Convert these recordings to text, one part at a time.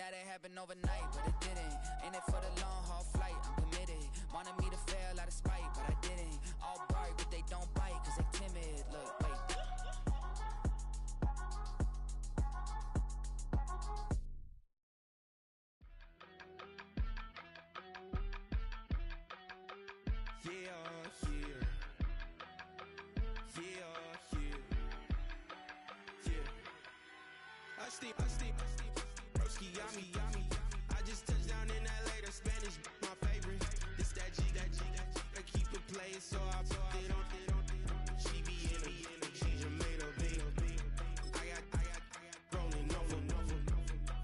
that it happened overnight, but it didn't. In it for the long haul flight, I'm committed. Wanted me to fail out of spite, but I didn't. All bark, but they don't bite, cause they timid. Look, wait. I just touched down in LA, the Spanish, my favorite. This that G, I keep it playing, so I put it on. She be in it, she just made a beat. I got rolling over,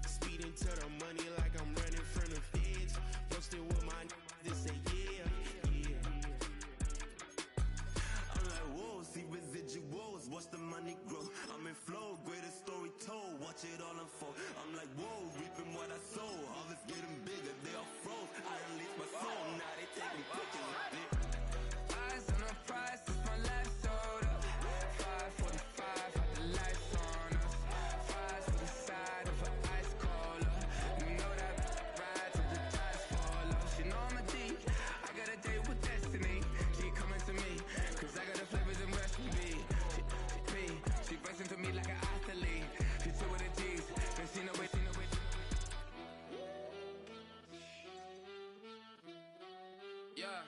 speeding to the money like I'm running from the feds. Posted with my this say yeah. I'm like, whoa, see residuals, watch the money grow. I'm in flow, greatest story told, watch it all unfold. I'm like, whoa, reaping what I sow. All is getting bigger, they all froze. I release my soul, now they taking pictures. Eyes on the prize, it's my last soda. 5:45, had the lights on us. Fries for the side of an ice cola. You know that ride till the tires fall off. She know I'm a D, I got a date with destiny. She coming to me, cause I got the flavors and recipe. She breaks into me like an athlete. She two with the G's, and she know it. Yeah.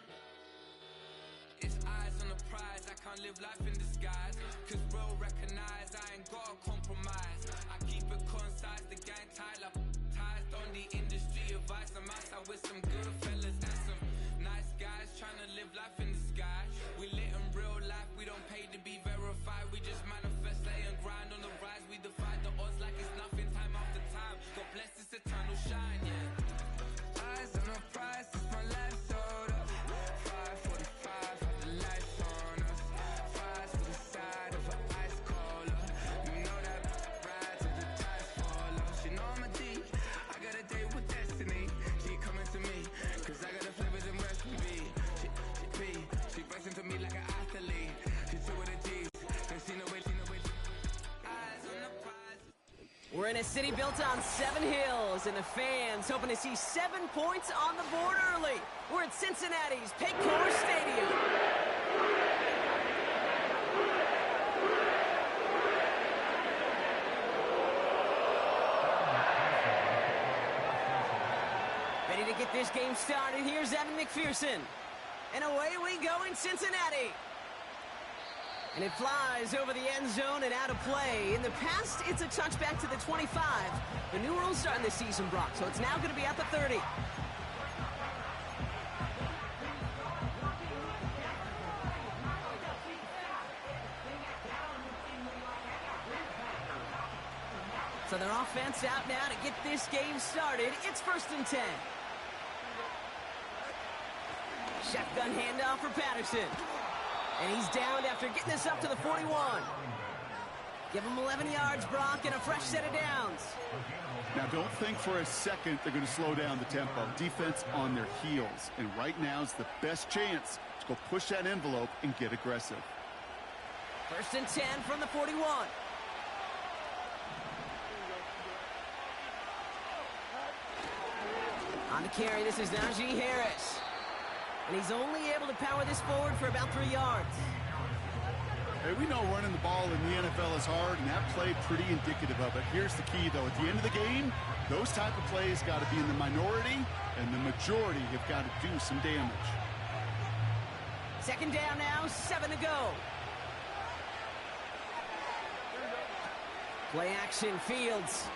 It's eyes on the prize, I can't live life in disguise. Cause bro recognize I ain't gotta compromise. I keep it concise, the gang tied up. Ties on the industry advice. I'm outside with some good fellas and some nice guys trying to live life in the sky. We lit in real life, we don't pay to be verified. We just manifest, lay and grind on the rise. We defy the odds like it's nothing, time after time. God bless this eternal shine, yeah. Eyes on the prize, it's my last soda. 5:45, had the lights on us. Fries for the side of an ice cola. You know that ride till the tires fall off. She know I'm a D, I got a date with destiny. She coming to me, cause I got the flavors and recipe. She breaks into me like an athlete. She two with the G's, and she know it. Eyes on the prize. We're in a city built on 7 hills, and the fans hoping to see 7 points on the board early. We're at Cincinnati's Paycor Stadium. Ready to get this game started, here's Evan McPherson. And away we go in Cincinnati. And it flies over the end zone and out of play. In the past, it's a touchback to the 25. The new rules starting this season, Brock, so it's now going to be at the 30. So their offense out now to get this game started. It's 1st and 10. Shotgun handoff for Patterson. And he's downed after getting this up to the 41. Give him 11 yards, Brock, and a fresh set of downs. Now, don't think for a second they're going to slow down the tempo. Defense on their heels. And right now is the best chance to go push that envelope and get aggressive. 1st and 10 from the 41. On the carry, this is Najee Harris. And he's only able to power this forward for about 3 yards. Hey, we know running the ball in the NFL is hard, and that play pretty indicative of it. Here's the key, though. At the end of the game, those type of plays got to be in the minority, and the majority have got to do some damage. 2nd down now, 7 to go. Play action, Fields.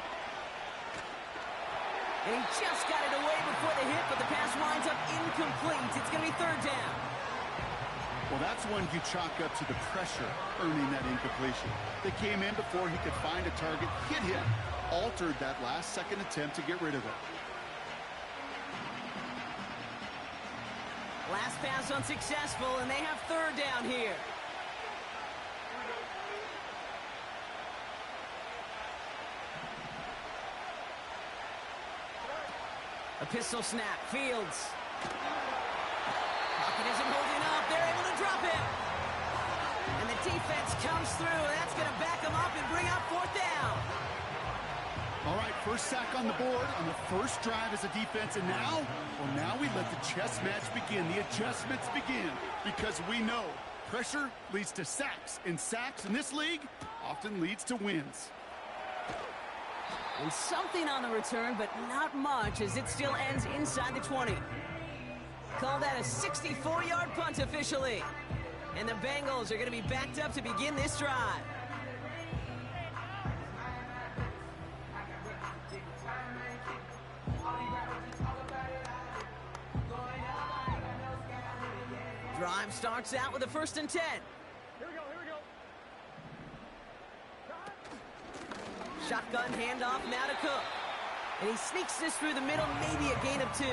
And he just got it away before the hit, but the pass winds up incomplete. It's going to be 3rd down. Well, that's one you chalk up to the pressure earning that incompletion. They came in before he could find a target, hit him, altered that last-second attempt to get rid of it. Last pass unsuccessful, and they have 3rd down here. A pistol snap, Fields. Pocket isn't holding up. They're able to drop him. And the defense comes through. That's going to back them up and bring up 4th down. All right, first sack on the board on the first drive as a defense, and now, well, now we let the chess match begin. The adjustments begin because we know pressure leads to sacks, and sacks in this league often leads to wins. And something on the return, but not much, as it still ends inside the 20. Call that a 64-yard punt officially. And the Bengals are going to be backed up to begin this drive. Drive starts out with a 1st and 10. Here we go. Shotgun handoff now to Cook. And he sneaks this through the middle, maybe a gain of 2.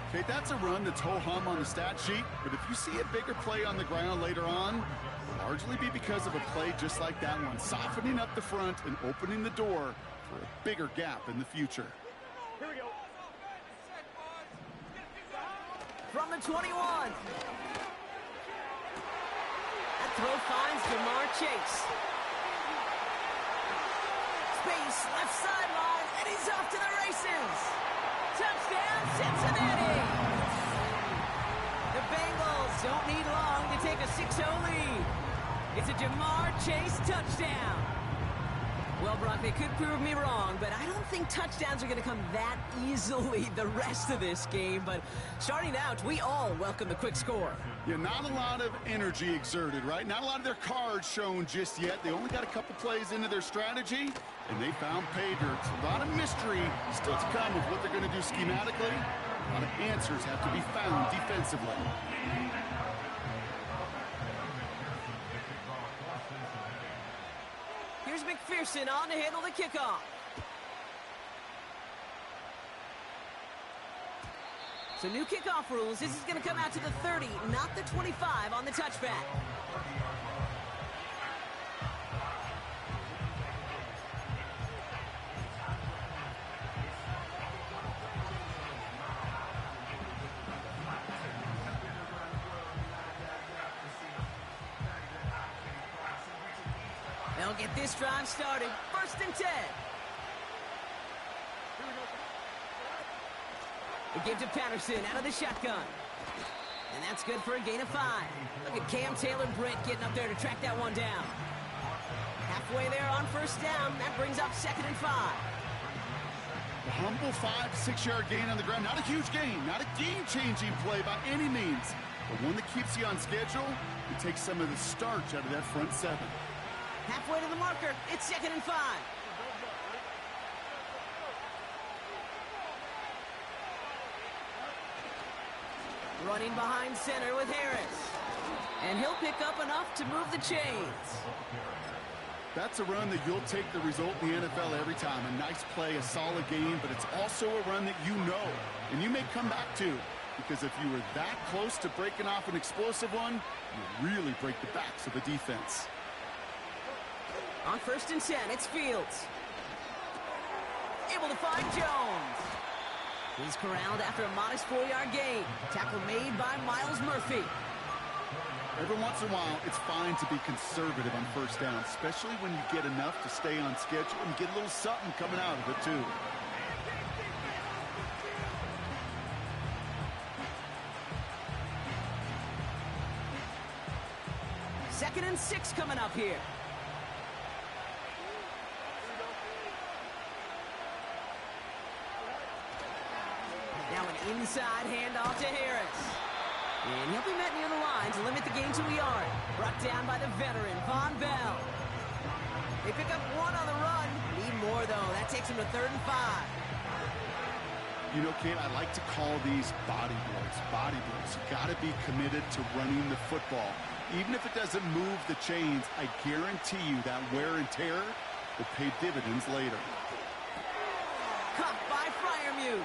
Okay, that's a run that's ho-hum on the stat sheet, but if you see a bigger play on the ground later on, it'll largely be because of a play just like that one, softening up the front and opening the door for a bigger gap in the future. Here we go. From the 21. That throw finds Jamar Chase. Space, left sideline, and he's off to the races. Touchdown, Cincinnati! The Bengals don't need long to take a 6-0 lead. It's a Jamar Chase touchdown. Well, Brock, they could prove me wrong, but I don't think touchdowns are going to come that easily the rest of this game. But starting out, we all welcome the quick score. Yeah, not a lot of energy exerted, right? Not a lot of their cards shown just yet. They only got a couple plays into their strategy, and they found pay dirt. A lot of mystery still to come with what they're going to do schematically. A lot of answers have to be found defensively. Here's McPherson on to handle the kickoff. So new kickoff rules. This is going to come out to the 30, not the 25 on the touchback. They'll get this drive started. 1st and 10. They give to Patterson out of the shotgun. And that's good for a gain of 5. Look at Cam Taylor-Britt getting up there to track that one down. Halfway there on 1st down. That brings up 2nd and 5. A humble 5 to 6 yard gain on the ground. Not a huge gain. Not a game-changing play by any means. But one that keeps you on schedule and takes some of the starch out of that front 7. Halfway to the marker. It's 2nd and 5. Running behind center with Harris. And he'll pick up enough to move the chains. That's a run that you'll take the result in the NFL every time. A nice play, a solid game, but it's also a run that you know and you may come back to. Because if you were that close to breaking off an explosive one, you really break the backs of the defense. On 1st and 10, it's Fields. Able to find Jones. He's corralled after a modest 4-yard gain. Tackle made by Miles Murphy. Every once in a while, it's fine to be conservative on 1st down, especially when you get enough to stay on schedule and get a little something coming out of it, too. Second and 6 coming up here. Now an inside handoff to Harris. And he'll be met near the line to limit the gain to a yard. Brought down by the veteran, Von Bell. They pick up 1 on the run. Need more, though. That takes him to 3rd and 5. You know, Kate, I like to call these body blows. Body blows. You got to be committed to running the football. Even if it doesn't move the chains, I guarantee you that wear and tear will pay dividends later. Caught by Freiermuth.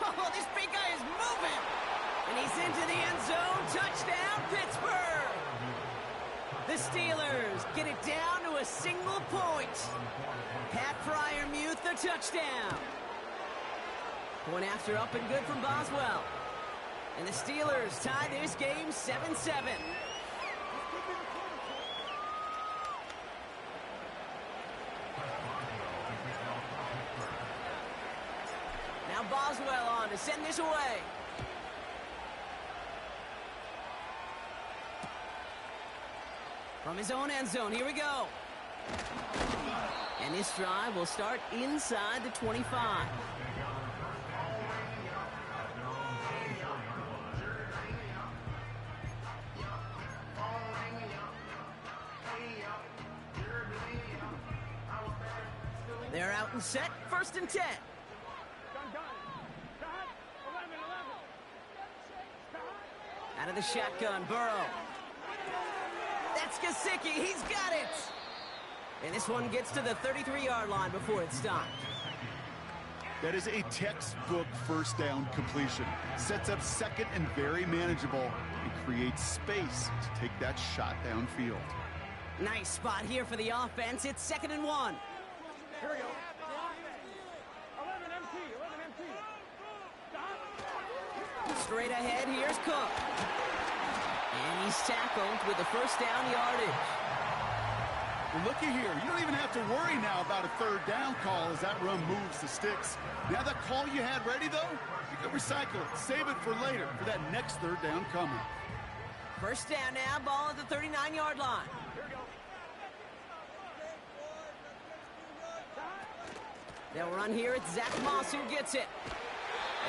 Oh, this big guy is moving. And he's into the end zone. Touchdown, Pittsburgh. The Steelers get it down to a single point. Pat Freiermuth, the touchdown. Point after up and good from Boswell. And the Steelers tie this game 7-7. Boswell on to send this away. From his own end zone, here we go. And this drive will start inside the 25. They're out and set, 1st and 10. Out of the shotgun, Burrow. That's Gesicki, he's got it! And this one gets to the 33-yard line before it's stopped. That is a textbook first down completion. Sets up second and very manageable and creates space to take that shot downfield. Nice spot here for the offense. It's 2nd and 1. Here we go. 11 MT. Stop. Straight ahead, here's Cook. And he's tackled with the first down yardage. Well, looky here. You don't even have to worry now about a 3rd down call as that run moves the sticks. Now that call you had ready, though, you can recycle it. Save it for later for that next 3rd down coming. First down now, ball at the 39-yard line. Here we go. They'll run here. It's Zach Moss who gets it.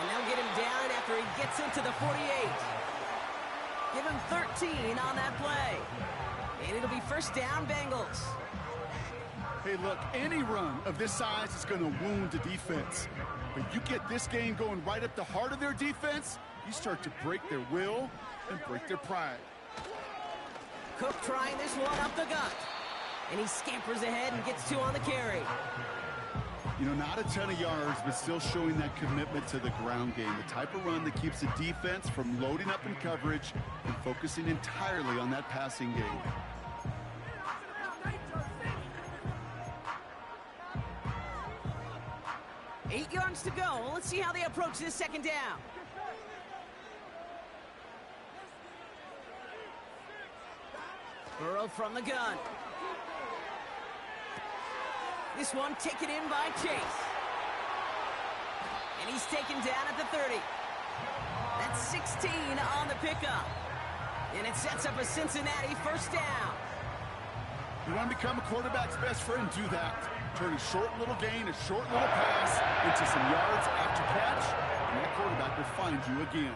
And they'll get him down after he gets into the 48. Give him 13 on that play. And it'll be first down, Bengals. Hey, look, any run of this size is going to wound the defense. But you get this game going right up the heart of their defense, you start to break their will and break their pride. Cook trying this one up the gut. And he scampers ahead and gets 2 on the carry. You know, not a ton of yards, but still showing that commitment to the ground game. The type of run that keeps the defense from loading up in coverage and focusing entirely on that passing game. Eight yards to go. Let's see how they approach this 2nd down. Burrow from the gun. This one taken in by Chase. And he's taken down at the 30. That's 16 on the pickup. And it sets up a Cincinnati first down. You want to become a quarterback's best friend? Do that. Turn a short little gain, a short little pass into some yards after catch, and that quarterback will find you again.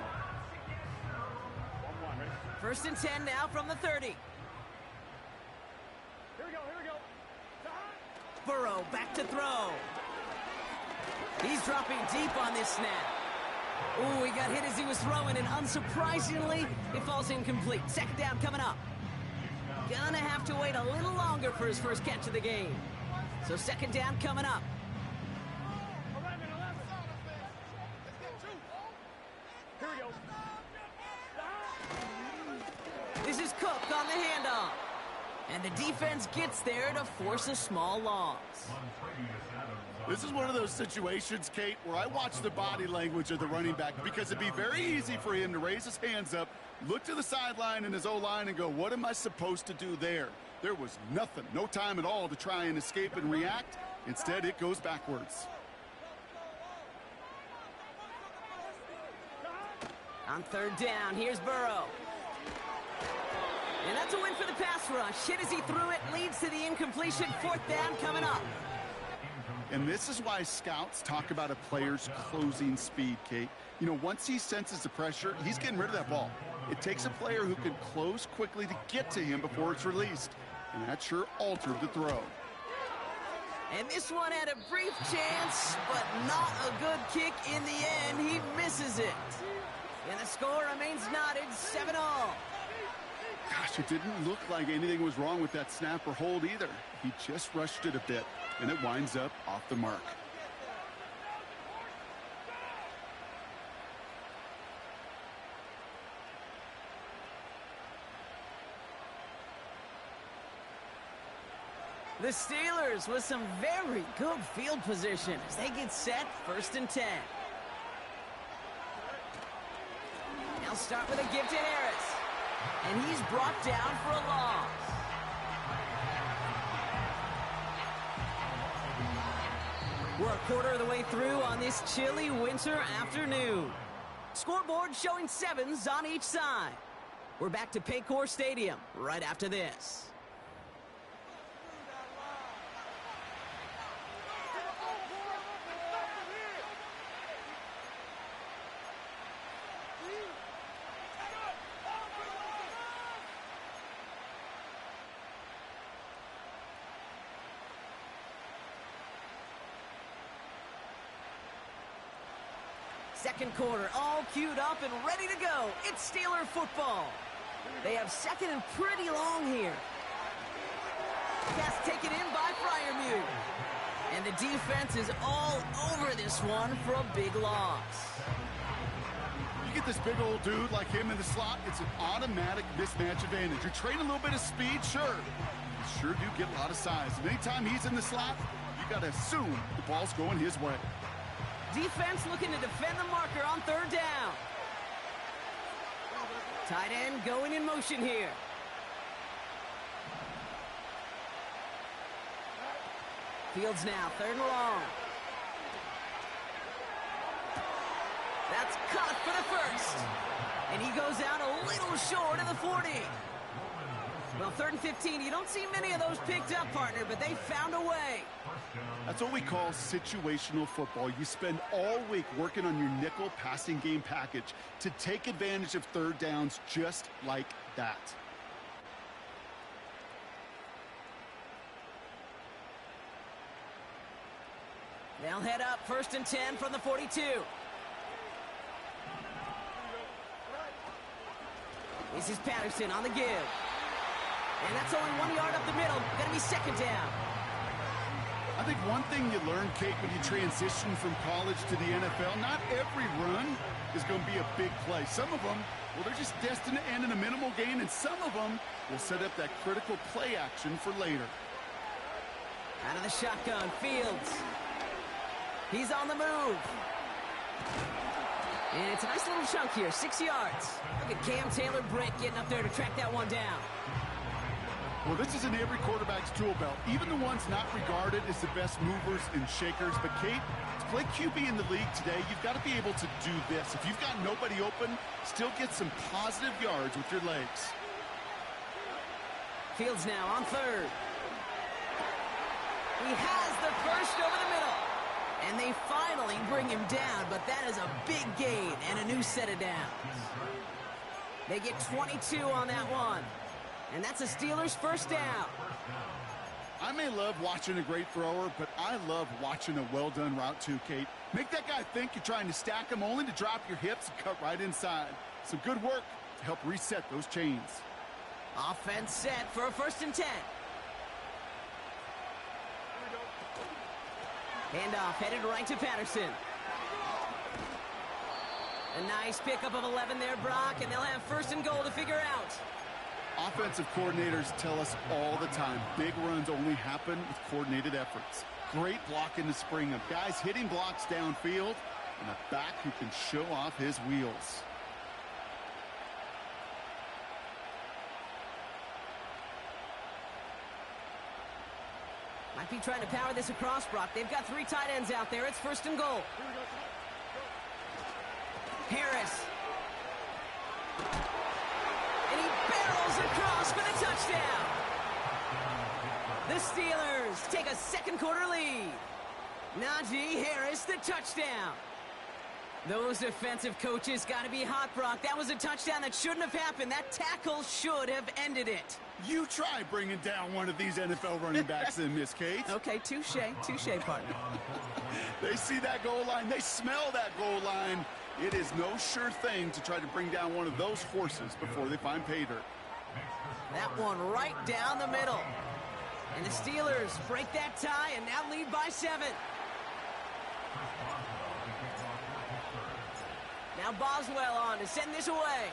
1st and 10 now from the 30. Here we go. Burrow back to throw. He's dropping deep on this snap. Ooh, he got hit as he was throwing, and unsurprisingly, it falls incomplete. 2nd down coming up. Gonna have to wait a little longer for his first catch of the game. So 2nd down coming up. 11. Here we go. This is Cook on the handoff. And the defense gets there to force a small loss. This is one of those situations, Kate, where I watch the body language of the running back because it'd be very easy for him to raise his hands up, look to the sideline in his O-line and go, what am I supposed to do there? There was nothing, no time at all to try and escape and react. Instead, it goes backwards. On 3rd down, here's Burrow. And that's a win for the pass rush. Hit as he threw it, leads to the incompletion. 4th down coming up. And this is why scouts talk about a player's closing speed, Kate. You know, once he senses the pressure, he's getting rid of that ball. It takes a player who can close quickly to get to him before it's released. And that sure altered the throw. And this one had a brief chance, but not a good kick in the end. He misses it. And the score remains knotted, 7-all. Gosh, it didn't look like anything was wrong with that snap or hold either. He just rushed it a bit, and it winds up off the mark. The Steelers with some very good field position as they get set, 1st and 10. They'll start with a give to Harris. And he's brought down for a loss. We're a quarter of the way through on this chilly winter afternoon. Scoreboard showing 7s on each side. We're back to Paycor Stadium right after this. Second quarter, all queued up and ready to go. It's Steeler football. They have second and pretty long here. Pass taken in by Freiermuth. And the defense is all over this one for a big loss. You get this big old dude like him in the slot, it's an automatic mismatch advantage. You're trading a little bit of speed, sure. You sure do get a lot of size. And anytime he's in the slot, you got to assume the ball's going his way. Defense looking to defend the marker on third down. Tight end going in motion here. Fields now, third and long. That's caught for the first. And he goes out a little short of the 40. Well, third and 15, you don't see many of those picked up, partner, but they found a way. That's what we call situational football. You spend all week working on your nickel passing game package to take advantage of third downs just like that. They'll head up first and 10 from the 42. This is Patterson on the give. And that's only 1 yard up the middle. Gonna be second down. I think one thing you learn, Kate, when you transition from college to the NFL, not every run is going to be a big play. Some of them, well, they're just destined to end in a minimal gain, and some of them will set up that critical play action for later. Out of the shotgun, Fields. He's on the move. And it's a nice little chunk here, 6 yards. Look at Cam Taylor-Britt getting up there to track that one down. Well, this is in every quarterback's tool belt, even the ones not regarded as the best movers and shakers. But, Kate, to play QB in the league today, you've got to be able to do this. If you've got nobody open, still get some positive yards with your legs. Fields now on third. He has the first over the middle. And they finally bring him down, but that is a big gain and a new set of downs. They get 22 on that one. And that's a Steelers first down. I may love watching a great thrower, but I love watching a well-done route too, Kate. Make that guy think you're trying to stack him only to drop your hips and cut right inside. Some good work to help reset those chains. Offense set for a first and 10. Handoff headed right to Patterson. A nice pickup of 11 there, Brock, and they'll have first and goal to figure out. Offensive coordinators tell us all the time, big runs only happen with coordinated efforts. Great block in the spring of guys hitting blocks downfield and a back who can show off his wheels. Might be trying to power this across, Brock. They've got 3 tight ends out there. It's first and goal. Harris. And he barrels across for the touchdown. The Steelers take a second quarter lead. Najee Harris, the touchdown. Those defensive coaches got to be hot, Brock. That was a touchdown that shouldn't have happened. That tackle should have ended it. You try bringing down one of these NFL running backs in, Miss Kate. Okay, touche, partner. They see that goal line. They smell that goal line. It is no sure thing to try to bring down one of those horses before they find pay dirt. That one right down the middle. And the Steelers break that tie and now lead by 7. Now Boswell on to send this away.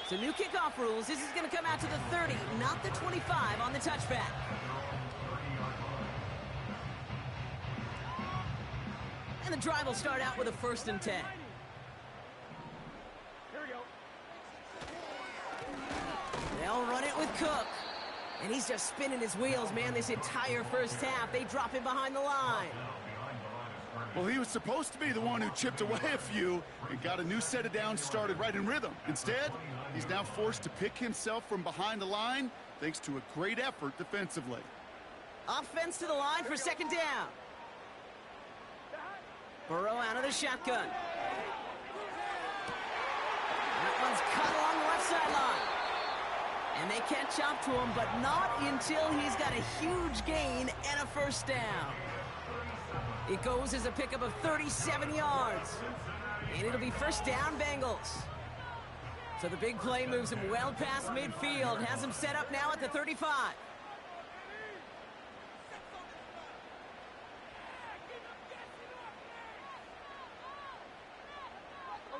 So new kickoff rules. This is going to come out to the 30, not the 25 on the touchback. And the drive will start out with a first and 10. Here we go. They'll run it with Cook. And he's just spinning his wheels, man, this entire first half. They drop him behind the line. Well, he was supposed to be the one who chipped away a few and got a new set of downs started right in rhythm. Instead, he's now forced to pick himself from behind the line thanks to a great effort defensively. Offense to the line for second down. Burrow out of the shotgun. That one's cut along the left sideline. And they catch up to him, but not until he's got a huge gain and a first down. It goes as a pickup of 37 yards. And it'll be first down, Bengals. So the big play moves him well past midfield, has him set up now at the 35.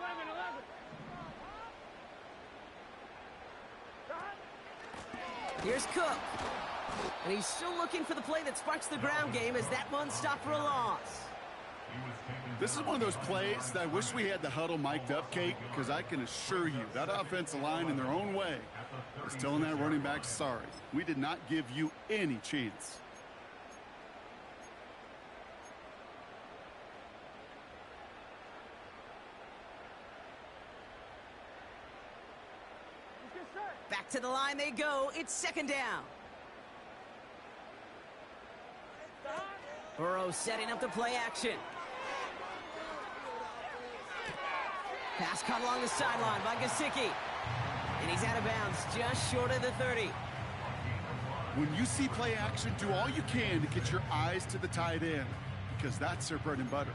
11. Here's Cook. And he's still looking for the play that sparks the ground game as that one stopped for a loss. This is one of those plays that I wish we had the huddle mic'd up, Kate, because I can assure you that offensive line in their own way is telling that running back, sorry, we did not give you any chance. Back to the line they go. It's second down. Burrow setting up the play action. Pass caught along the sideline by Gesicki. And he's out of bounds just short of the 30. When you see play action, do all you can to get your eyes to the tight end, because that's their bread and butter.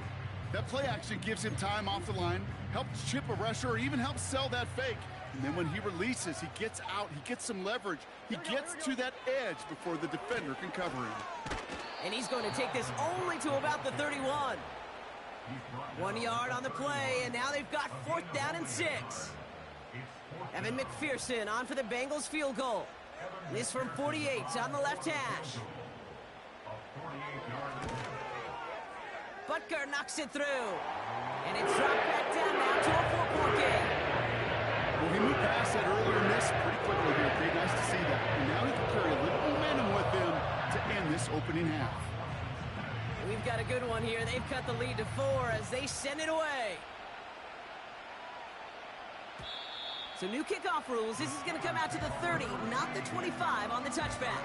That play action gives him time off the line, helps chip a rusher, or even helps sell that fake. And then when he releases, he gets out, he gets some leverage. He gets to that edge before the defender can cover him. And he's going to take this only to about the 31. 1 yard on the play, and now they've got fourth down and 6. Evan McPherson on for the Bengals field goal. This from 48 on the left hash. Butker knocks it through. And it's dropped back down now to a 4-point game. Well, he moved past that earlier miss pretty quickly here. Pretty nice to see that. And now he can carry a little momentum with him to end this opening half. We've got a good one here. They've cut the lead to 4 as they send it away. So new kickoff rules. This is going to come out to the 30, not the 25 on the touchback.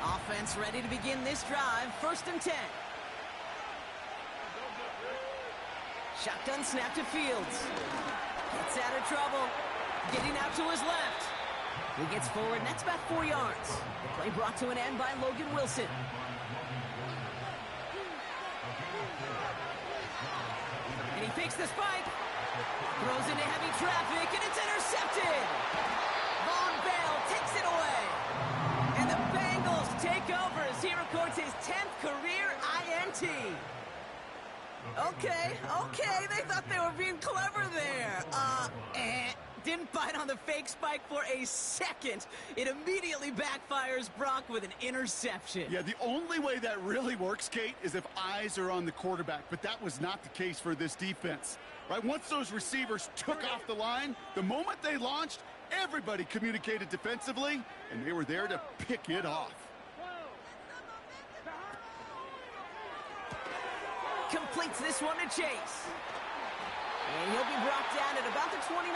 Offense ready to begin this drive. First and 10. Shotgun snap to Fields. Gets out of trouble. Getting out to his left. He gets forward, and that's about 4 yards. The play brought to an end by Logan Wilson. And he fakes the spike. Throws into heavy traffic, and it's intercepted. Von Bell takes it away. And the Bengals take over as he records his 10th career INT. Okay, they thought they were being clever there. Didn't bite on the fake spike for a second. It immediately backfires Brock with an interception. Yeah, the only way that really works, Kate, is if eyes are on the quarterback, but that was not the case for this defense. Right, once those receivers took off the line, the moment they launched, everybody communicated defensively, and they were there to pick it off. Completes this one to Chase. And he'll be brought down at about the 29.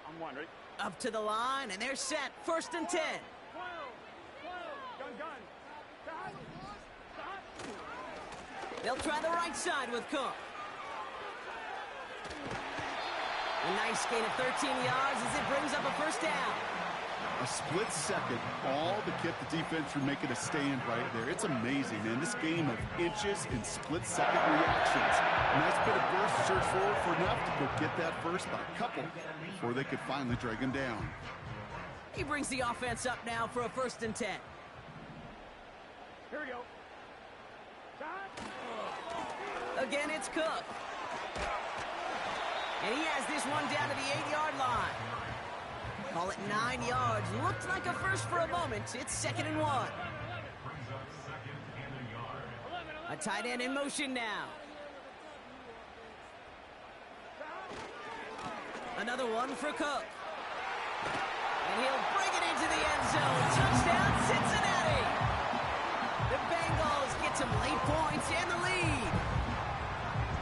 I'm one, ready? Up to the line, and they're set. First and 10. Gun. They'll try the right side with Cook. A nice gain of 13 yards as it brings up a first down. A split second, all but kept the defense from making a stand right there. It's amazing, man. This game of inches and split-second reactions. A nice bit of burst, surge forward for enough to go get that first by a couple before they could finally drag him down. He brings the offense up now for a 1st and 10. Here we go. Shot. Again, it's Cook. And he has this one down to the 8-yard line. Call it 9 yards. Looked like a first for a moment. It's 2nd and 1. A tight end in motion now. Another one for Cook. And he'll bring it into the end zone. Touchdown, Cincinnati! The Bengals get some late points and the lead.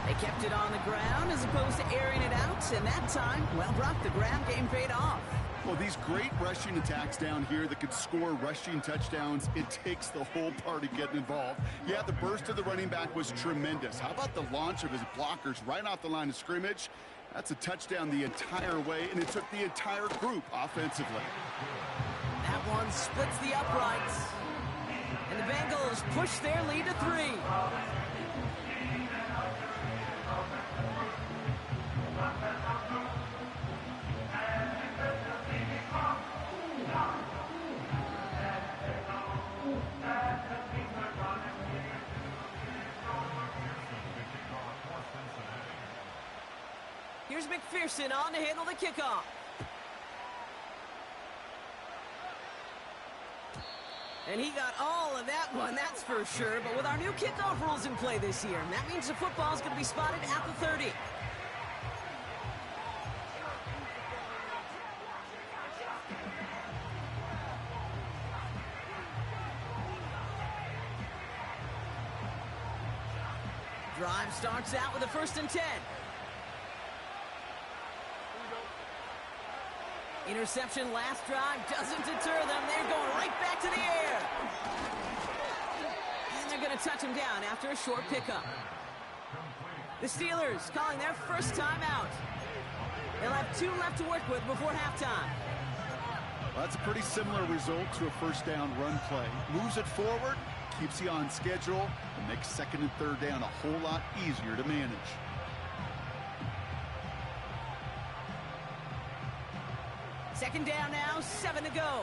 They kept it on the ground as opposed to airing it out, and that time, well, Brock, the ground game paid off. Well, these great rushing attacks down here that could score rushing touchdowns, it takes the whole party getting involved. Yeah, the burst of the running back was tremendous. How about the launch of his blockers right off the line of scrimmage? That's a touchdown the entire way, and it took the entire group offensively. That one splits the uprights. And the Bengals push their lead to 3. Here's McPherson on to handle the kickoff. And he got all of that one, that's for sure. But with our new kickoff rules in play this year, that means the football is going to be spotted at the 30. Drive starts out with a 1st and 10. Interception last drive doesn't deter them. They're going right back to the air. And they're going to touch him down after a short pickup. The Steelers calling their first timeout. They'll have 2 left to work with before halftime. Well, that's a pretty similar result to a 1st down run play. Moves it forward, keeps you on schedule, and makes 2nd and 3rd down a whole lot easier to manage. Second down now, 7 to go.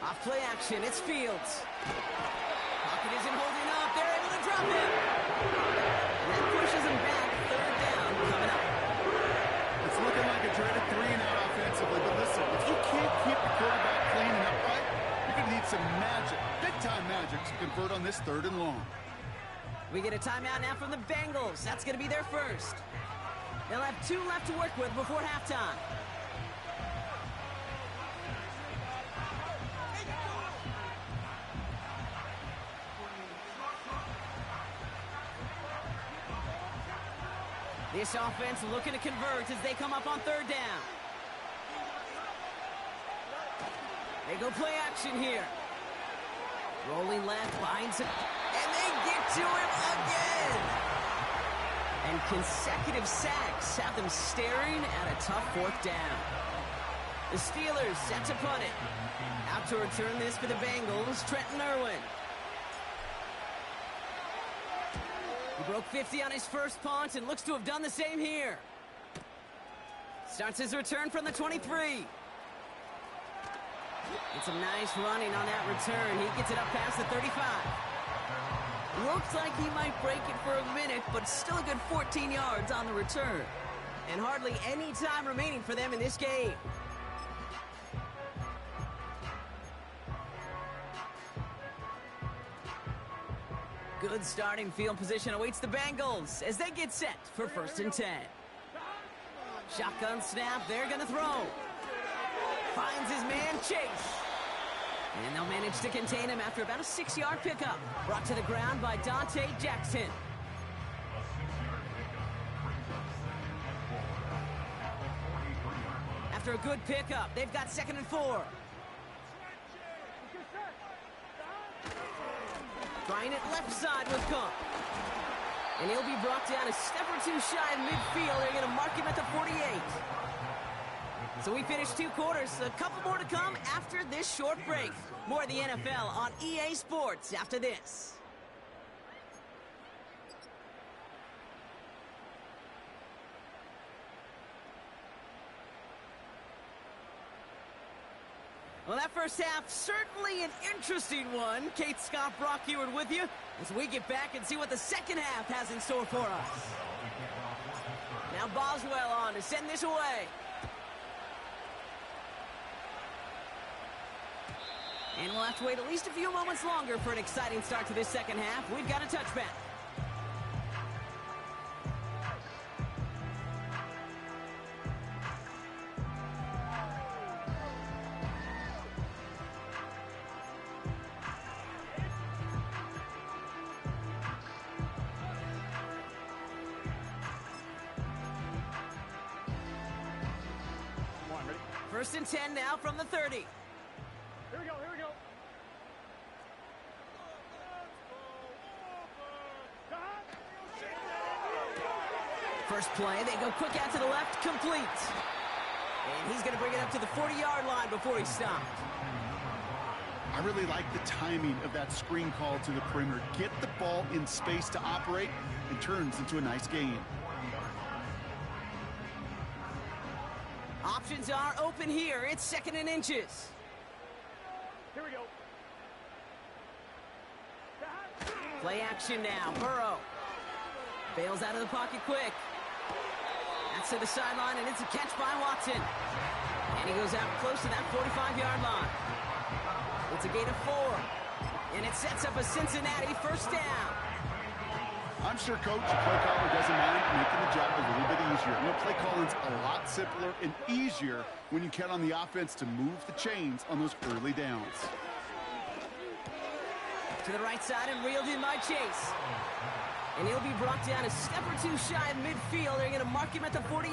Off play action, it's Fields. Pocket isn't holding up, they're able to drop him. And that pushes him back, 3rd down coming up. It's looking like a dreaded 3-and-out offensively, but listen, if you can't keep the quarterback clean and upright, you're going to need some magic, big-time magic to convert on this 3rd and long. We get a timeout now from the Bengals. That's going to be their first. They'll have 2 left to work with before halftime. This offense looking to convert as they come up on 3rd down. They go play action here. Rolling left, finds it, and they get to him again. And consecutive sacks have them staring at a tough 4th down. The Steelers set to punt it. Out to return this for the Bengals, Trenton Irwin. He broke 50 on his first punt and looks to have done the same here. Starts his return from the 23. It's a nice running on that return. He gets it up past the 35. Looks like he might break it for a minute, but still a good 14 yards on the return. And hardly any time remaining for them in this game. Good starting field position awaits the Bengals as they get set for 1st and 10. Shotgun snap, they're going to throw. Finds his man, Chase. And they'll manage to contain him after about a 6-yard pickup. Brought to the ground by Dante Jackson. After a good pickup, they've got 2nd and 4. Trying it left side with Cook. And he'll be brought down a step or two shy of midfield. They're going to mark him at the 48. So we finished 2 quarters. A couple more to come after this short break. More of the NFL on EA Sports after this. Well, that first half, certainly an interesting one. Kate Scott, Brock Heward with you as we get back and see what the second half has in store for us. Now Boswell on to send this away. And we'll have to wait at least a few moments longer for an exciting start to this second half. We've got a touchback. First and 10 now from the 30. Here we go, here we go. First play, they go quick out to the left, complete. And he's going to bring it up to the 40-yard line before he stopped. I really like the timing of that screen call to the perimeter. Get the ball in space to operate and turns into a nice gain. Options are open here. It's 2nd and inches. Here we go. Play action now. Burrow bails out of the pocket quick. That's to the sideline, and it's a catch by Watson. And he goes out close to that 45-yard line. It's a gain of 4. And it sets up a Cincinnati first down. I'm sure coach, the play caller doesn't mind making the job a little bit easier. You know, play calling's a lot simpler and easier when you count on the offense to move the chains on those early downs. To the right side and reeled in by Chase. And he'll be brought down a step or two shy of midfield. They're going to mark him at the 48.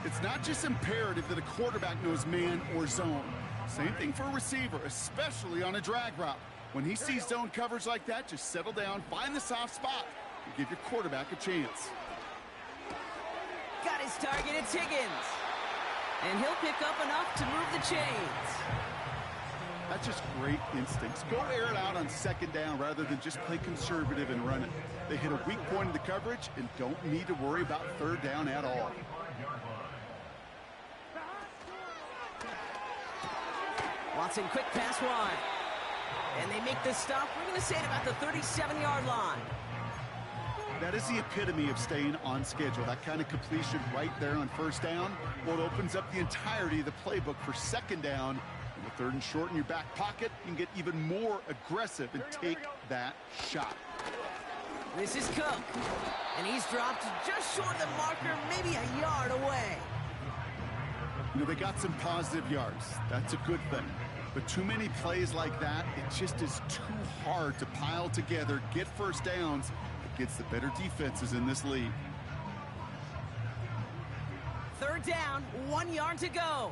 It's not just imperative that a quarterback knows man or zone. Same thing for a receiver, especially on a drag route. When he sees zone coverage like that, just settle down, find the soft spot, and give your quarterback a chance. Got his target, it's Higgins. And he'll pick up enough to move the chains. That's just great instincts. Go air it out on 2nd down rather than just play conservative and run it. They hit a weak point in the coverage and don't need to worry about 3rd down at all. Watson, quick pass wide. And they make the stop, we're going to say, at about the 37-yard line. That is the epitome of staying on schedule. That kind of completion right there on 1st down. Well, it opens up the entirety of the playbook for 2nd down. And with 3rd and short in your back pocket, you can get even more aggressive and take that shot. This is Cook. And he's dropped just short of the marker, maybe a yard away. You know, they got some positive yards. That's a good thing. But too many plays like that, it just is too hard to pile together, get 1st downs against the better defenses in this league. 3rd down, 1 yard to go.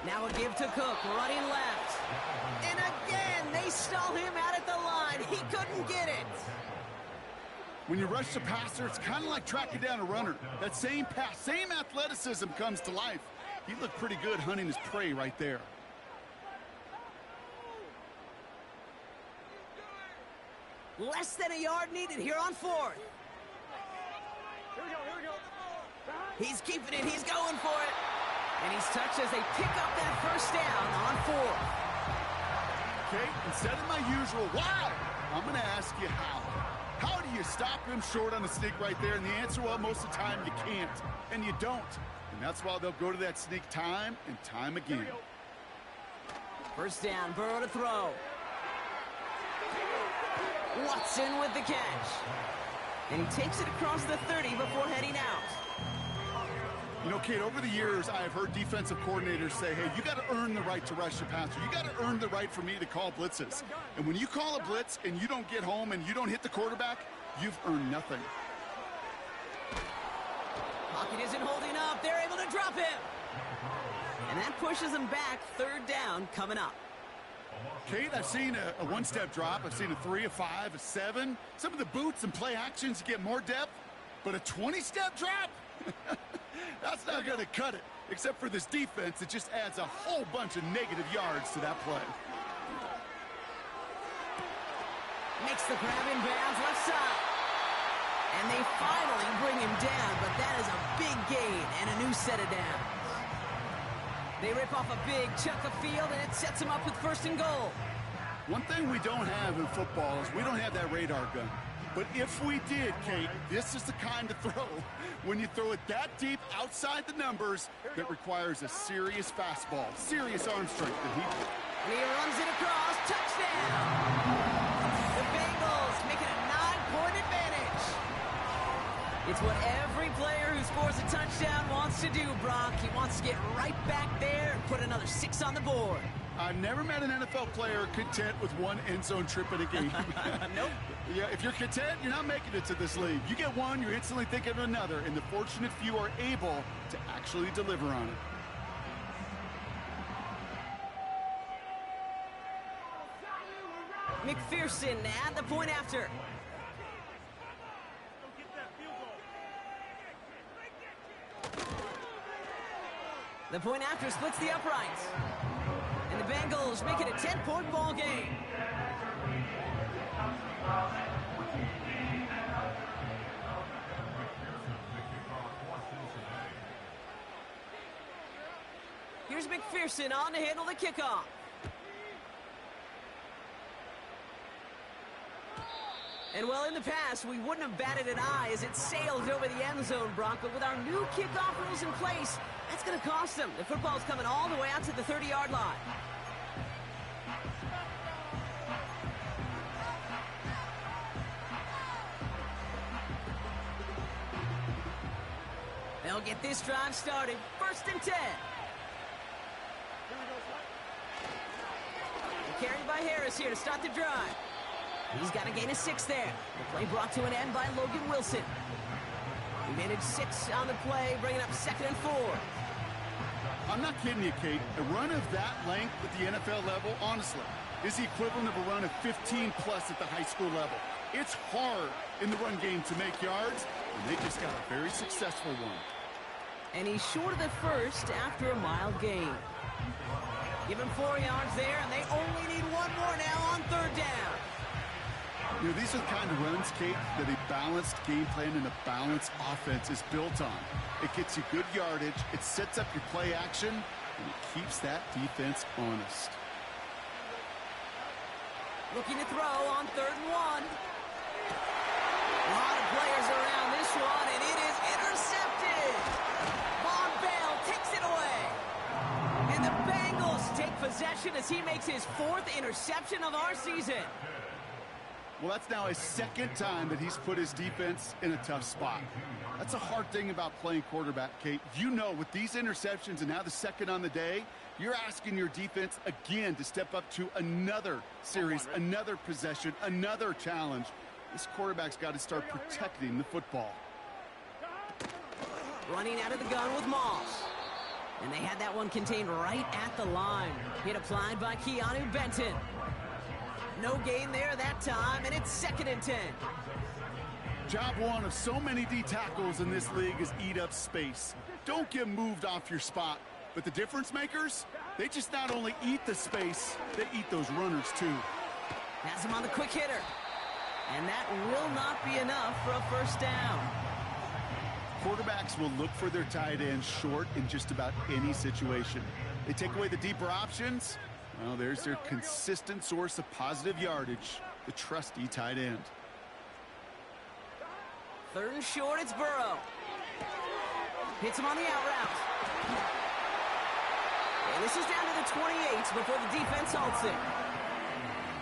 Now a give to Cook, running left. And again, they stall him out at the line. He couldn't get it. When you rush the passer, it's kind of like tracking down a runner. That same pass, same athleticism comes to life. He looked pretty good hunting his prey right there. Less than a yard needed here on 4th. Here we go, here we go. He's keeping it, he's going for it. And he's touched as they pick up that 1st down on 4th. Okay, instead of my usual, wow, I'm going to ask you how. How do you stop him short on the sneak right there? And the answer, well, most of the time you can't, and you don't. And that's why they'll go to that sneak time and time again. 1st down, Burrow to throw. Watson with the catch. And he takes it across the 30 before heading out. You know, Kate, over the years, I've heard defensive coordinators say, hey, you got to earn the right to rush the passer. You got to earn the right for me to call blitzes. And when you call a blitz and you don't get home and you don't hit the quarterback, you've earned nothing. Pocket isn't holding up. They're able to drop him. And that pushes them back. 3rd down coming up. Kate, I've seen a one-step drop. I've seen a 3, a 5, a 7. Some of the boots and play actions get more depth, but a 20-step drop? That's not going to cut it, except for this defense that just adds a whole bunch of negative yards to that play. Makes the grab in bounds left side. And they finally bring him down, but that is a big gain and a new set of downs. They rip off a big chunk of field, and it sets them up with 1st and goal. One thing we don't have in football is we don't have that radar gun. But if we did, Kate, this is the kind of throw, when you throw it that deep outside the numbers, that requires a serious fastball, serious arm strength. And he runs it across, touchdown! The Bengals make it a 9-point advantage. It's what every player who scores a touchdown wants to do, Brock. He wants to get right back there and put another 6 on the board. I've never met an NFL player content with one end zone trip in a game. Nope. Yeah, if you're content, you're not making it to this league. You get one, you're instantly thinking of another, and the fortunate few are able to actually deliver on it. McPherson at the point after. The point after splits the uprights. And the Bengals make it a 10-point ball game. Here's McPherson on to handle the kickoff. And well, in the past, we wouldn't have batted an eye as it sailed over the end zone, Brock. But with our new kickoff rules in place, that's going to cost them. The football's coming all the way out to the 30-yard line. They'll get this drive started. 1st and 10. Carried by Harris here to start the drive. He's got a gain of 6 there. The play brought to an end by Logan Wilson. We managed 6 on the play, bringing up 2nd and 4. I'm not kidding you, Kate. A run of that length at the NFL level, honestly, is the equivalent of a run of 15-plus at the high school level. It's hard in the run game to make yards, and they just got a very successful one. And he's short of the first after a mild gain. Give him 4 yards there, and they only need 1 more now on 3rd down. You know, these are the kind of runs, Kate, that a balanced game plan and a balanced offense is built on. It gets you good yardage, it sets up your play action, and it keeps that defense honest. Looking to throw on 3rd and 1. A lot of players around this one, and it is intercepted. Von Bell takes it away. And the Bengals take possession as he makes his 4th interception of our season. Well, that's now his 2nd time that he's put his defense in a tough spot. That's a hard thing about playing quarterback, Kate. You know, with these interceptions and now the 2nd on the day, you're asking your defense again to step up to another series, another possession, another challenge. This quarterback's got to start protecting the football. Running out of the gun with Moss. And they had that one contained right at the line. Hit applied by Keanu Benton. No gain there that time, and it's 2nd and 10. Job one of so many D tackles in this league is eat up space. Don't get moved off your spot. But the difference makers, they just not only eat the space, they eat those runners too. Has him on the quick hitter. And that will not be enough for a 1st down. Quarterbacks will look for their tight end short in just about any situation. They take away the deeper options. Well, there's their consistent source of positive yardage, the trusty tight end. 3rd and short, it's Burrow. Hits him on the out route. And this is down to the 28 before the defense halts it.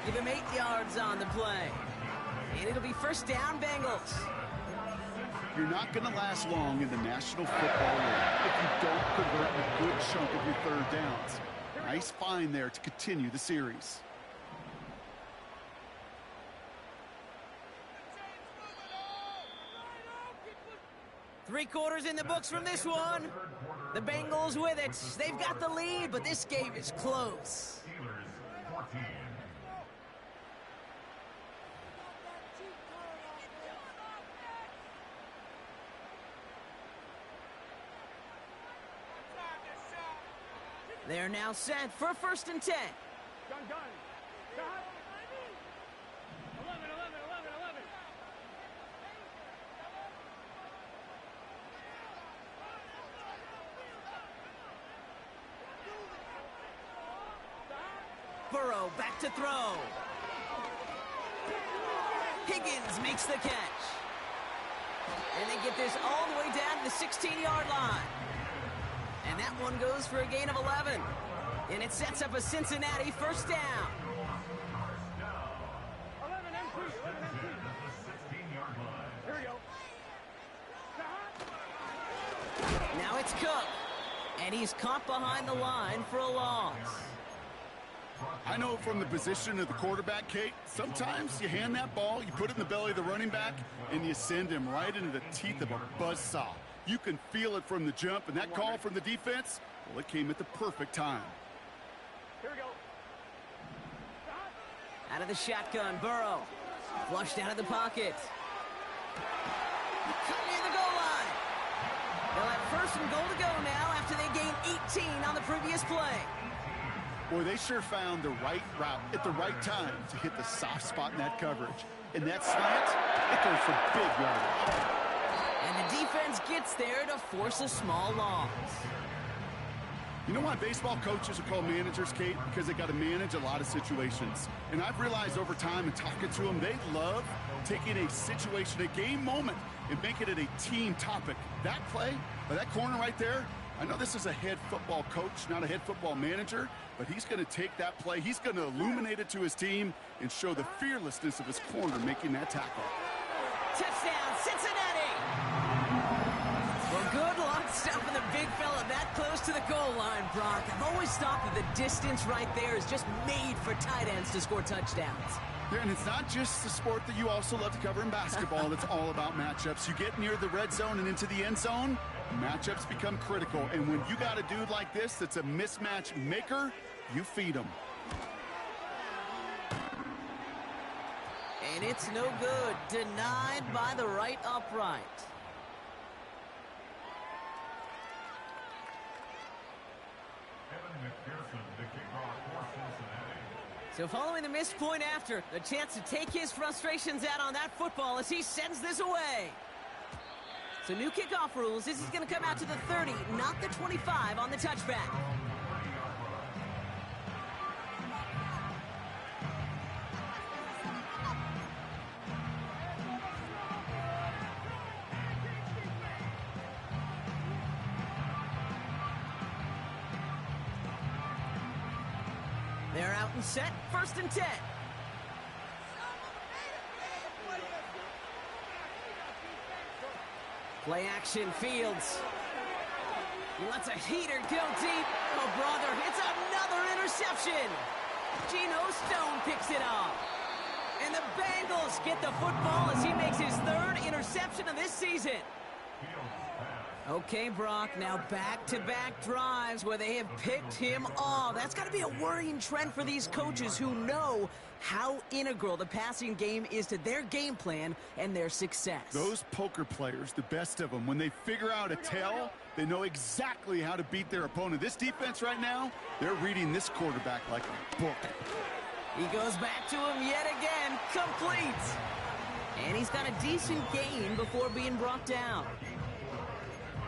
Give him 8 yards on the play. And it'll be 1st down, Bengals. You're not going to last long in the National Football League if you don't convert a good chunk of your 3rd downs. Nice find there to continue the series. Three quarters in the books from this one. The Bengals with it. They've got the lead, but this game is close. They're now set for 1st and 10. Gun. Cut. 11. Burrow back to throw. Higgins makes the catch. And they get this all the way down to the 16-yard line. And that one goes for a gain of 11. And it sets up a Cincinnati 1st down. 11 MP. Here we go. Now it's Cook. And he's caught behind the line for a loss. I know from the position of the quarterback, Kate, sometimes you hand that ball, you put it in the belly of the running back, and you send him right into the teeth of a buzzsaw. You can feel it from the jump, and that call from the defense, well, it came at the perfect time. Here we go. Out of the shotgun, Burrow. Flushed out of the pocket. Cut near the goal line. They'll have 1st and goal to go now after they gained 18 on the previous play. Boy, they sure found the right route at the right time to hit the soft spot in that coverage. And that slant, it goes for big yardage. And the defense gets there to force a small loss. You know why baseball coaches are called managers, Kate? Because they got to manage a lot of situations. And I've realized over time in talking to them, they love taking a situation, a game moment, and making it a team topic. That play, or that corner right there, I know this is a head football coach, not a head football manager, but he's going to take that play, he's going to illuminate it to his team and show the fearlessness of his corner making that tackle. Touchdown, Cincinnati! Well, good luck stopping the big fella that close to the goal line, Brock. I've always thought that the distance right there is just made for tight ends to score touchdowns. Yeah, and it's not just the sport that you also love to cover in basketball. It's all about matchups. You get near the red zone and into the end zone, matchups become critical. And when you got a dude like this that's a mismatch maker, you feed him. And it's no good. Denied by the right upright. So following the missed point after, a chance to take his frustrations out on that football as he sends this away. So new kickoff rules. This is going to come out to the 30, not the 25 on the touchback. They're out and set, 1st and 10. Play action, Fields. He lets a heater go deep. Oh, brother, it's another interception. Geno Stone picks it off. And the Bengals get the football as he makes his 3rd interception of this season. Okay, Brock, now back-to-back drives where they have picked him off. That's got to be a worrying trend for these coaches who know how integral the passing game is to their game plan and their success. Those poker players, the best of them, when they figure out a tell, they know exactly how to beat their opponent. This defense right now, they're reading this quarterback like a book. He goes back to him yet again, complete. And he's got a decent gain before being brought down.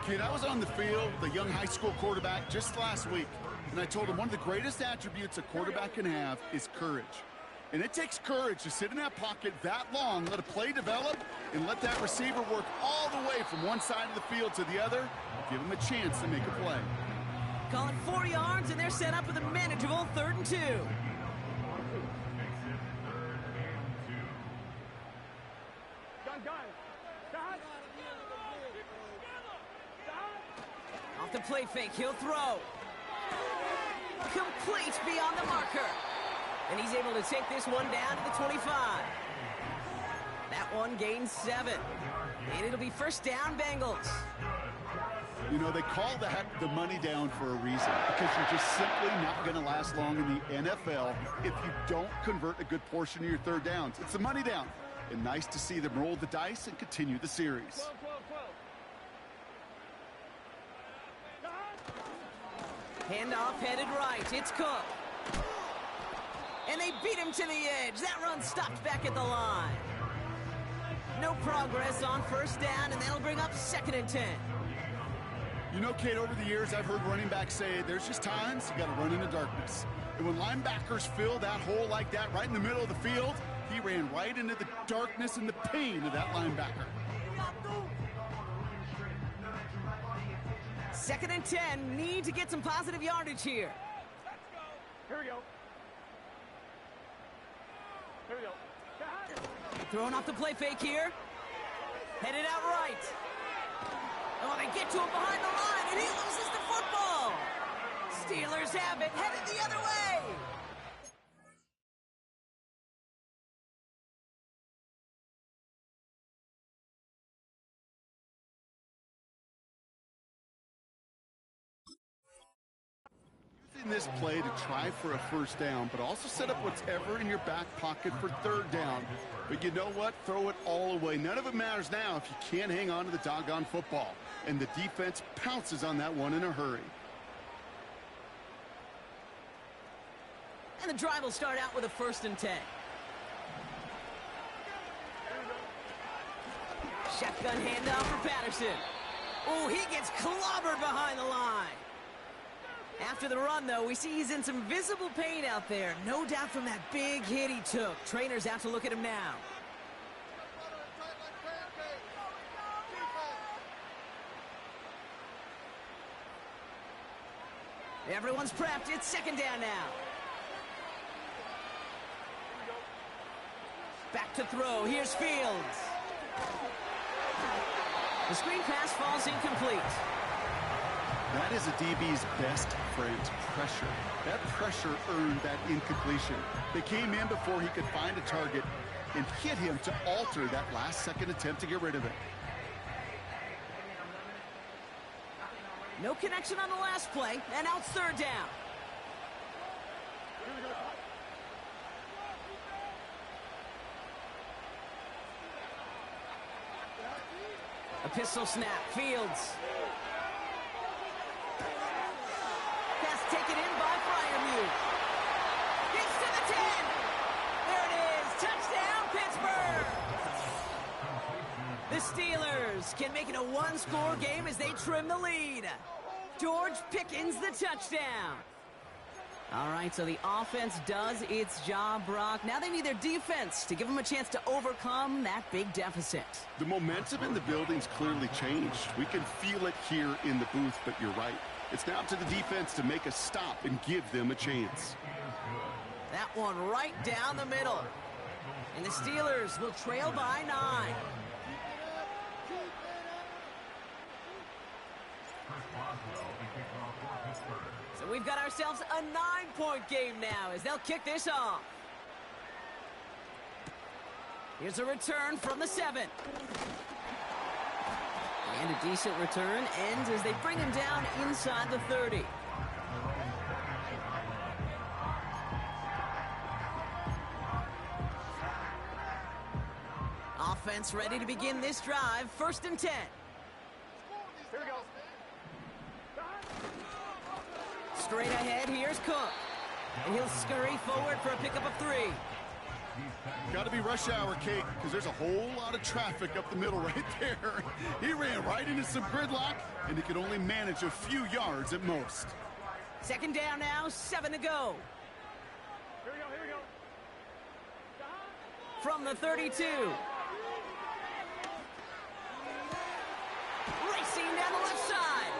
Kid, I was on the field, the young high school quarterback, just last week, and I told him one of the greatest attributes a quarterback can have is courage. And it takes courage to sit in that pocket that long, let a play develop, and let that receiver work all the way from one side of the field to the other, give him a chance to make a play. Call it 4 yards, and they're set up with a manageable 3rd and 2. Off the play fake, he'll throw. Complete beyond the marker. And he's able to take this one down to the 25. That one gains 7. And it'll be 1st down, Bengals. You know, they call that the money down for a reason, because you're just simply not going to last long in the NFL if you don't convert a good portion of your 3rd downs. It's the money down. And nice to see them roll the dice and continue the series. Handoff headed right. It's Cook. And they beat him to the edge. That run stopped back at the line. No progress on first down, and that'll bring up 2nd and 10. You know, Kate, over the years, I've heard running backs say there's just times you got to run in the darkness. And when linebackers fill that hole like that right in the middle of the field, he ran right into the darkness and the pain of that linebacker. 2nd and 10, need to get some positive yardage here. Here we go. Here we go. Throwing off the play fake here. Headed out right. Oh, they get to him behind the line, and he loses the football. Steelers have it, headed the other way. Using this play to try for a first down, but also set up whatever in your back pocket for 3rd down. But you know what? Throw it all away. None of it matters now if you can't hang on to the doggone football. And the defense pounces on that one in a hurry. And the drive will start out with a 1st and 10. Shotgun handoff for Patterson. Oh, he gets clobbered behind the line. After the run, though, we see he's in some visible pain out there. No doubt from that big hit he took. Trainers have to look at him now. Everyone's prepped. It's 2nd down now. Back to throw. Here's Fields. The screen pass falls incomplete. That is a DB's best friend, pressure. That pressure earned that incompletion. They came in before he could find a target and hit him to alter that last-second attempt to get rid of it. No connection on the last play, and now it's 3rd down. A pistol snap, Fields. Pass taken in by Fryermuth. Gets to the 10. There it is, touchdown Pittsburgh. The Steelers can make it a 1-score game as they trim the lead. George Pickens the touchdown. All right, so the offense does its job, Brock. Now they need their defense to give them a chance to overcome that big deficit. The momentum in the building's clearly changed. We can feel it here in the booth, but you're right. It's now up to the defense to make a stop and give them a chance. That one right down the middle. And the Steelers will trail by 9. So we've got ourselves a 9-point game now as they'll kick this off. Here's a return from the 7. And a decent return ends as they bring him down inside the 30. Offense ready to begin this drive. 1st and 10. Here we go. Straight ahead, here's Cook. And he'll scurry forward for a pickup of 3. Got to be rush hour, Kate, because there's a whole lot of traffic up the middle right there. He ran right into some gridlock, and he could only manage a few yards at most. 2nd down now, 7 to go. Here we go, here we go. From the 32. Racing down the left side.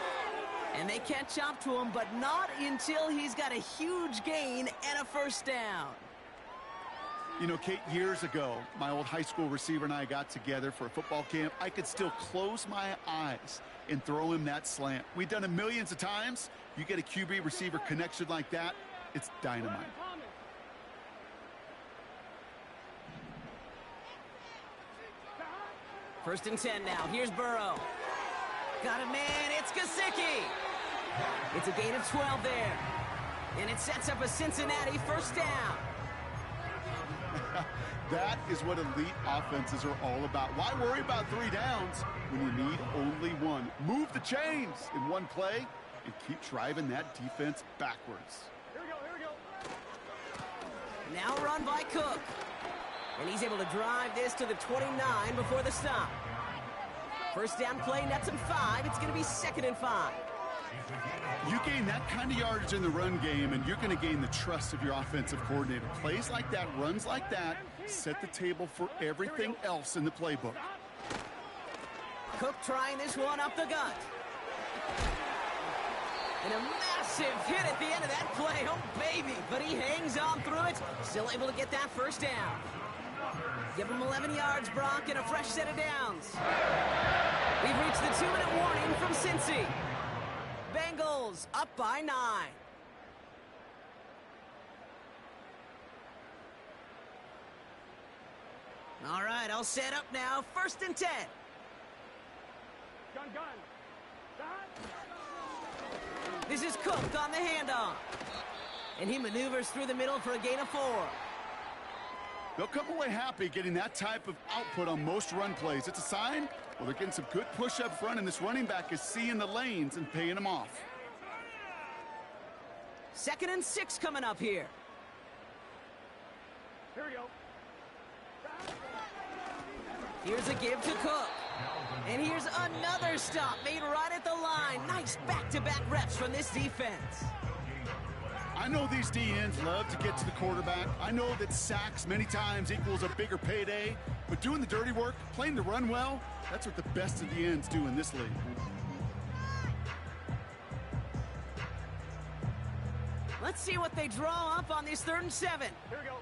And they catch up to him, but not until he's got a huge gain and a 1st down. You know, Kate, years ago, my old high school receiver and I got together for a football camp. I could still close my eyes and throw him that slant. We've done it millions of times. You get a QB receiver connection like that, it's dynamite. 1st and 10 now. Here's Burrow. Got a man. It's Gesicki. It's a gain of 12 there. And it sets up a Cincinnati 1st down. That is what elite offenses are all about. Why worry about 3 downs when you need only 1? Move the chains in one play, and keep driving that defense backwards. Here we go, here we go. Now run by Cook. And he's able to drive this to the 29 before the stop. First down play nets him 5. It's going to be 2nd and 5. You gain that kind of yardage in the run game, and you're going to gain the trust of your offensive coordinator. Plays like that, runs like that, set the table for everything else in the playbook. Cook trying this one up the gut. And a massive hit at the end of that play. Oh, baby. But he hangs on through it. Still able to get that first down. Give him 11 yards, Brock, and a fresh set of downs. We've reached the 2-minute warning from Cincy. Bengals up by 9. All right, I'll set up now. 1st and 10. Gun. This is Cook on the handoff. And he maneuvers through the middle for a gain of 4. They'll come away happy getting that type of output on most run plays. It's a sign, well, they're getting some good push up front, and this running back is seeing the lanes and paying them off. 2nd and 6 coming up here. Here we go. Here's a give to Cook. And here's another stop made right at the line. Nice back-to-back reps from this defense. I know these DNs love to get to the quarterback. I know that sacks many times equals a bigger payday, but doing the dirty work, playing the run well, that's what the best of the ends do in this league. Let's see what they draw up on this 3rd and 7. Here we go.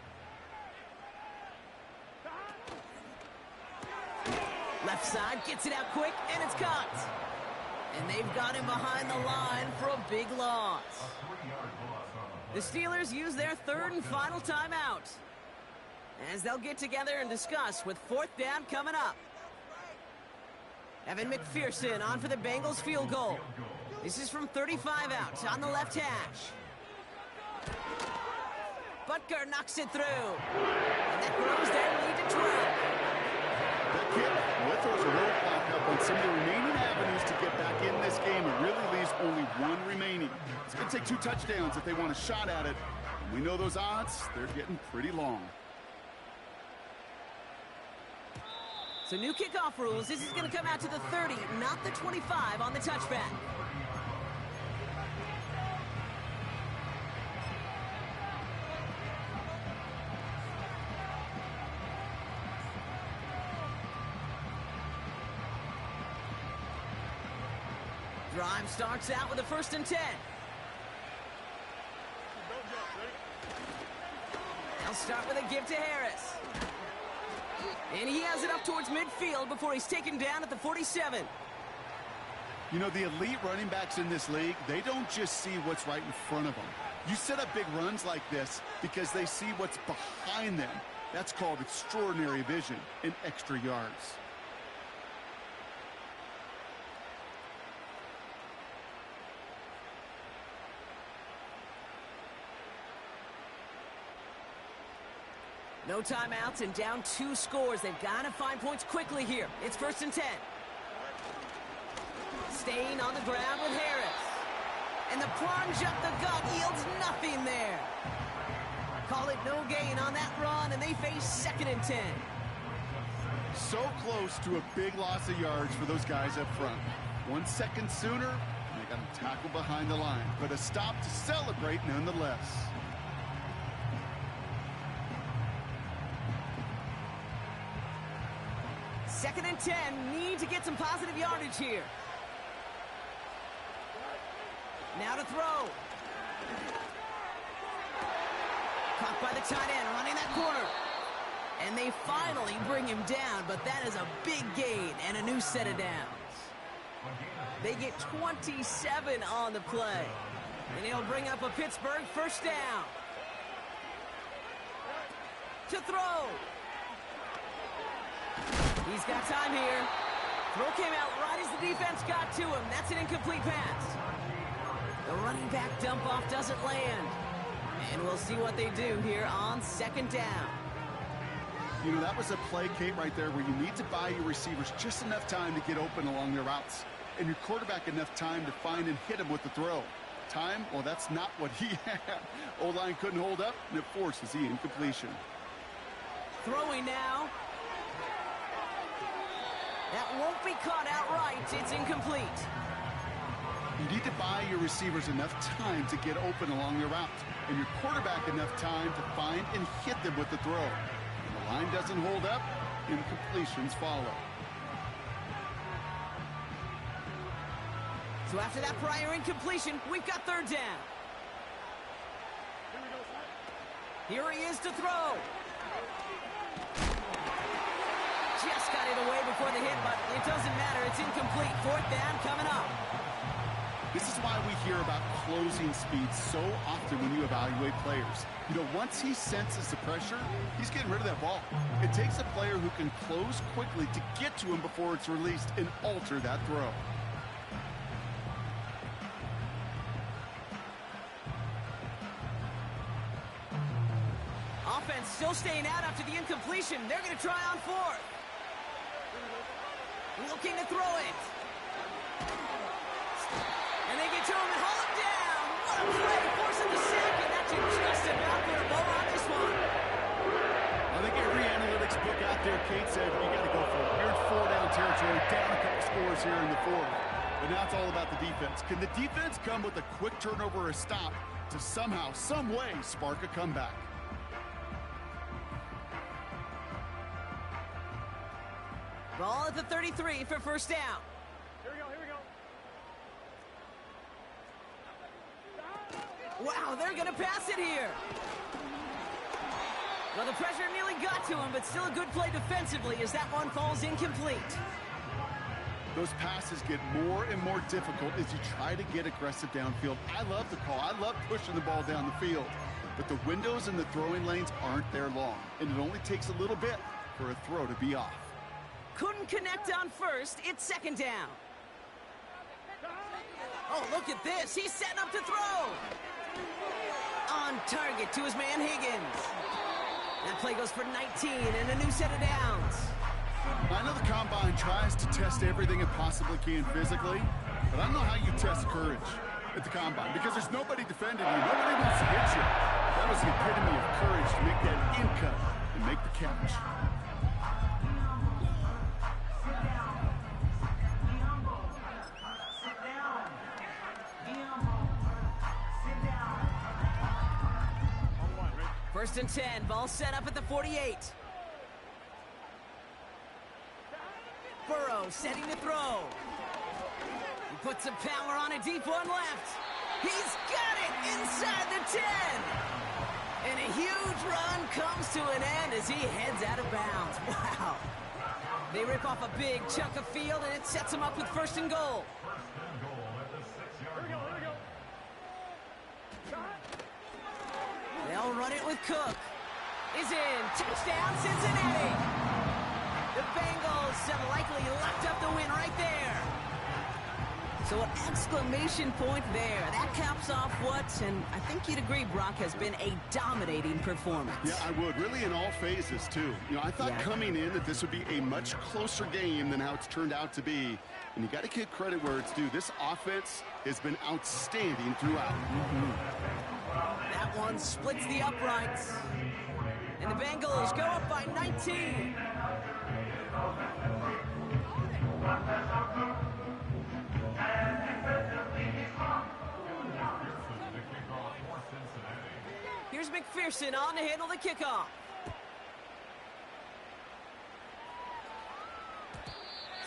Left side gets it out quick, and it's caught. And they've got him behind the line for a big loss. The Steelers use their 3rd and final timeout, as they'll get together and discuss with 4th down coming up. Evan McPherson on for the Bengals field goal. This is from 35 out on the left hash. Butker knocks it through. And that grows their lead to 12. That kid, well, throws a roadblock up on some of the remaining avenues to get back in this game. It really leaves only 1 remaining. It's going to take 2 touchdowns if they want a shot at it. And we know those odds, they're getting pretty long. So new kickoff rules. This is going to come out to the 30, not the 25 on the touchback. Drive starts out with a 1st and 10. They'll start with a give to Harris. And he has it up towards midfield before he's taken down at the 47. You know, the elite running backs in this league, they don't just see what's right in front of them. You set up big runs like this because they see what's behind them. That's called extraordinary vision and extra yards. No timeouts and down 2 scores. They've got to find points quickly here. It's 1st and 10. Staying on the ground with Harris. And the plunge up the gut yields nothing there. Call it no gain on that run, and they face 2nd and 10. So close to a big loss of yards for those guys up front. 1 second sooner, and they got to tackle behind the line. But a stop to celebrate nonetheless. Second and 10, need to get some positive yardage here. Now to throw. Caught by the tight end, running that corner. And they finally bring him down, but that is a big gain and a new set of downs. They get 27 on the play. And he'll bring up a Pittsburgh 1st down. To throw. He's got time here. Throw came out right as the defense got to him. That's an incomplete pass. The running back dump off doesn't land. And we'll see what they do here on 2nd down. You know, that was a play, Kate, right there where you need to buy your receivers just enough time to get open along their routes. and your quarterback enough time to find and hit him with the throw. Time, well, that's not what he had. O-line couldn't hold up, and it forces the incompletion. Throwing now. That won't be caught outright. It's incomplete. You need to buy your receivers enough time to get open along their route, and your quarterback enough time to find and hit them with the throw. When the line doesn't hold up, incompletions follow. So after that prior incompletion, we've got third down. Here he is to throw. Just got it away before the hit, but it doesn't matter. It's incomplete. Fourth down coming up. This is why we hear about closing speed so often when you evaluate players. You know, once he senses the pressure, he's getting rid of that ball. It takes a player who can close quickly to get to him before it's released and alter that throw. Offense still staying out after the incompletion. They're going to try on fourth. Looking to throw it. And they get to him and haul him down. What a play, forcing the sack, and that should just about put a bow on this one. I think every analytics book out there, Kate said, you got to go for it. You're in four-down territory, down a couple scores here in the fourth. But now it's all about the defense. Can the defense come with a quick turnover or a stop to somehow, some way, spark a comeback? Ball at the 33 for first down. Here we go, here we go. Wow, they're going to pass it here. Well, the pressure nearly got to him, but still a good play defensively as that one falls incomplete. Those passes get more and more difficult as you try to get aggressive downfield. I love the call. I love pushing the ball down the field. But the windows and the throwing lanes aren't there long, and it only takes a little bit for a throw to be off. Couldn't connect on first. It's second down. Oh, look at this. He's setting up to throw. On target to his man Higgins. That play goes for 19 and a new set of downs. I know the Combine tries to test everything it possibly can physically, but I don't know how you test courage at the Combine because there's nobody defending you. Nobody wants to hit you. That was the epitome of courage to make that in cut and make the catch. First and 10, ball set up at the 48. Burrow setting to throw. He puts some power on a deep one left. He's got it inside the 10. And a huge run comes to an end as he heads out of bounds. Wow. They rip off a big chunk of field, and it sets them up with first and goal. They'll run it with Cook. Is in. Touchdown, Cincinnati. The Bengals have likely locked up the win right there. So an exclamation point there. That caps off what, and I think you'd agree, Brock, has been a dominating performance. Yeah, I would. Really in all phases, too. You know, I thought coming in that this would be a much closer game than how it's turned out to be. And you got to give credit where it's due. This offense has been outstanding throughout. That one splits the uprights. And the Bengals go up by 19. Here's McPherson on to handle the kickoff.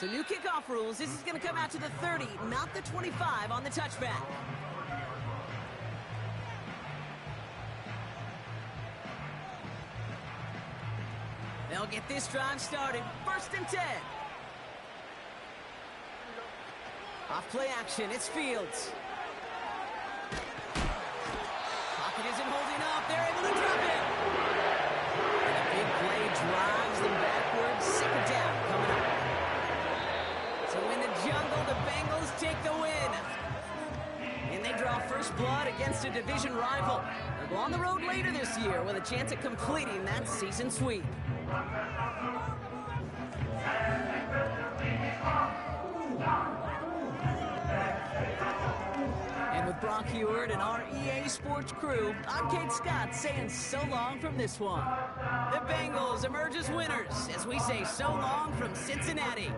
So new kickoff rules. This is going to come out to the 30, not the 25 on the touchback. They'll get this drive started. First and 10. Off play action. It's Fields. Pocket isn't holding up. They're able to drop it. And a big play drives them backwards. Second down coming up. So in the jungle, the Bengals take the win. And they draw first blood against a division rival. They'll go on the road later this year with a chance at completing that season sweep. Brock Heward and our EA Sports crew, I'm Kate Scott saying so long from this one. The Bengals emerge as winners as we say so long from Cincinnati.